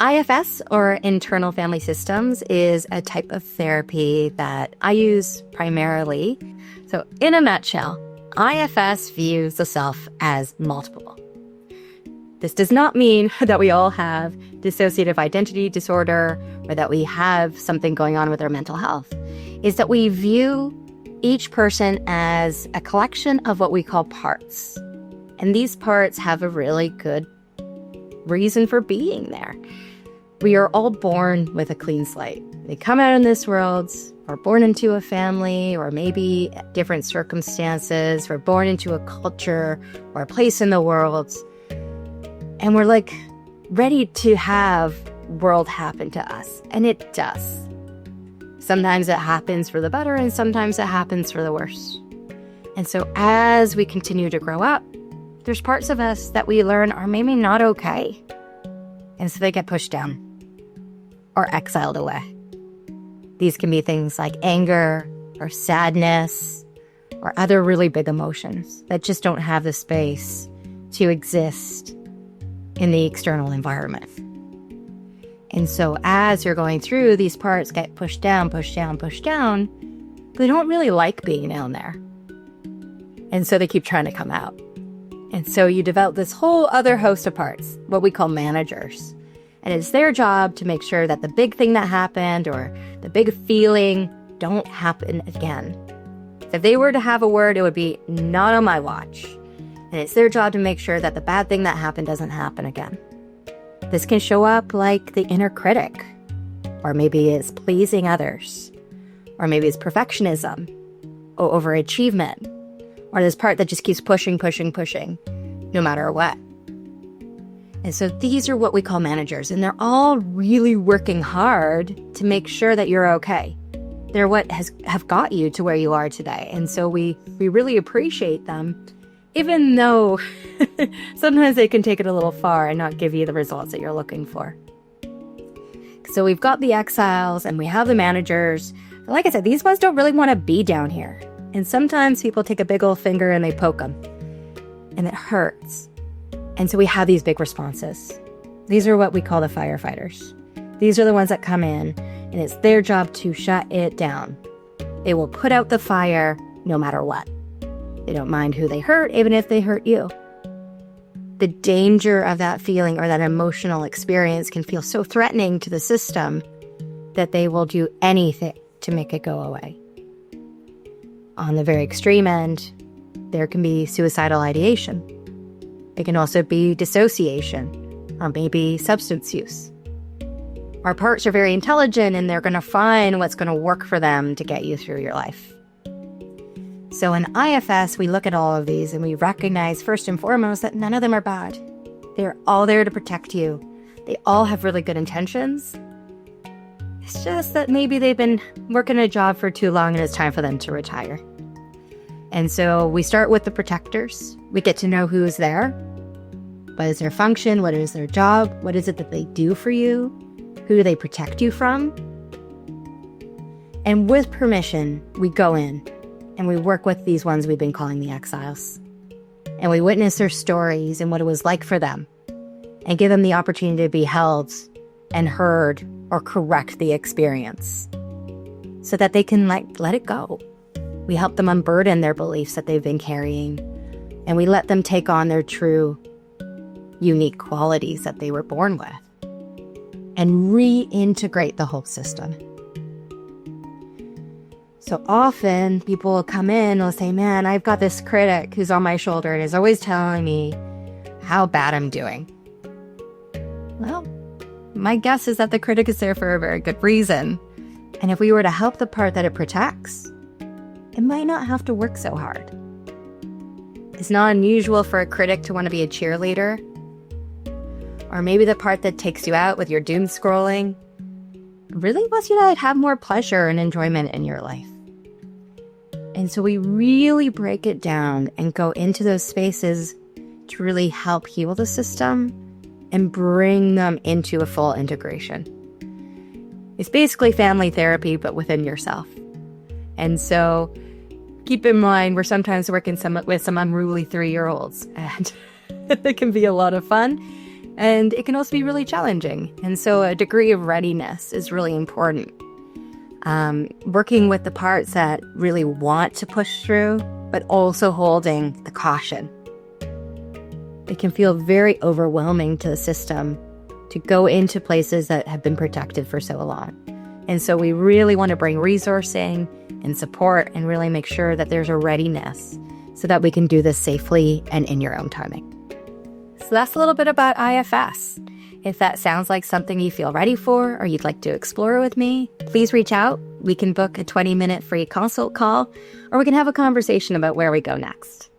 IFS, or internal family systems, is a type of therapy that I use primarily. So in a nutshell, IFS views the self as multiple. This does not mean that we all have dissociative identity disorder or that we have something going on with our mental health. It's that we view each person as a collection of what we call parts. And these parts have a really good reason for being there. We are all born with a clean slate. They come out in this world, or born into a family, or maybe different circumstances, or born into a culture or a place in the world. And we're like ready to have world happen to us. And it does. Sometimes it happens for the better and sometimes it happens for the worse. And so as we continue to grow up, there's parts of us that we learn are maybe not okay. And so they get pushed down or exiled away. These can be things like anger or sadness or other really big emotions that just don't have the space to exist in the external environment. And so as you're going through, these parts get pushed down, pushed down, pushed down. They don't really like being down there. And so they keep trying to come out. And so you develop this whole other host of parts, what we call managers. And it's their job to make sure that the big thing that happened or the big feeling don't happen again. If they were to have a word, it would be not on my watch. And it's their job to make sure that the bad thing that happened doesn't happen again. This can show up like the inner critic, or maybe it's pleasing others, or maybe it's perfectionism, or overachievement, or this part that just keeps pushing, no matter what. And so these are what we call managers, and they're all really working hard to make sure that you're okay. They're what have got you to where you are today. And so we really appreciate them, even though sometimes they can take it a little far and not give you the results that you're looking for. So we've got the exiles and we have the managers. Like I said, these ones don't really want to be down here. And sometimes people take a big old finger and they poke them. And it hurts. And so we have these big responses. These are what we call the firefighters. These are the ones that come in and it's their job to shut it down. They will put out the fire no matter what. They don't mind who they hurt, even if they hurt you. The danger of that feeling or that emotional experience can feel so threatening to the system that they will do anything to make it go away. On the very extreme end, there can be suicidal ideation. It can also be dissociation or maybe substance use. Our parts are very intelligent and they're going to find what's going to work for them to get you through your life. So in IFS, we look at all of these and we recognize first and foremost that none of them are bad. They're all there to protect you. They all have really good intentions. It's just that maybe they've been working a job for too long and it's time for them to retire. And so we start with the protectors. We get to know who's there. What is their function? What is their job? What is it that they do for you? Who do they protect you from? And with permission, we go in and we work with these ones we've been calling the exiles. And we witness their stories and what it was like for them and give them the opportunity to be held and heard or correct the experience so that they can let it go. We help them unburden their beliefs that they've been carrying and we let them take on their true, unique qualities that they were born with and reintegrate the whole system. So often people will come in and they'll say, man, I've got this critic who's on my shoulder and is always telling me how bad I'm doing. Well, my guess is that the critic is there for a very good reason. And if we were to help the part that it protects, it might not have to work so hard. It's not unusual for a critic to want to be a cheerleader. Or maybe the part that takes you out with your doom scrolling really wants you to have more pleasure and enjoyment in your life. And so we really break it down and go into those spaces to really help heal the system and bring them into a full integration. It's basically family therapy, but within yourself. And so keep in mind, we're sometimes working with some unruly 3-year-olds, and it can be a lot of fun. And it can also be really challenging. And so a degree of readiness is really important. Working with the parts that really want to push through, but also holding the caution. It can feel very overwhelming to the system to go into places that have been protected for so long. And so we really want to bring resourcing and support and really make sure that there's a readiness so that we can do this safely and in your own timing. So that's a little bit about IFS. If that sounds like something you feel ready for or you'd like to explore with me, please reach out. We can book a 20-minute free consult call, or we can have a conversation about where we go next.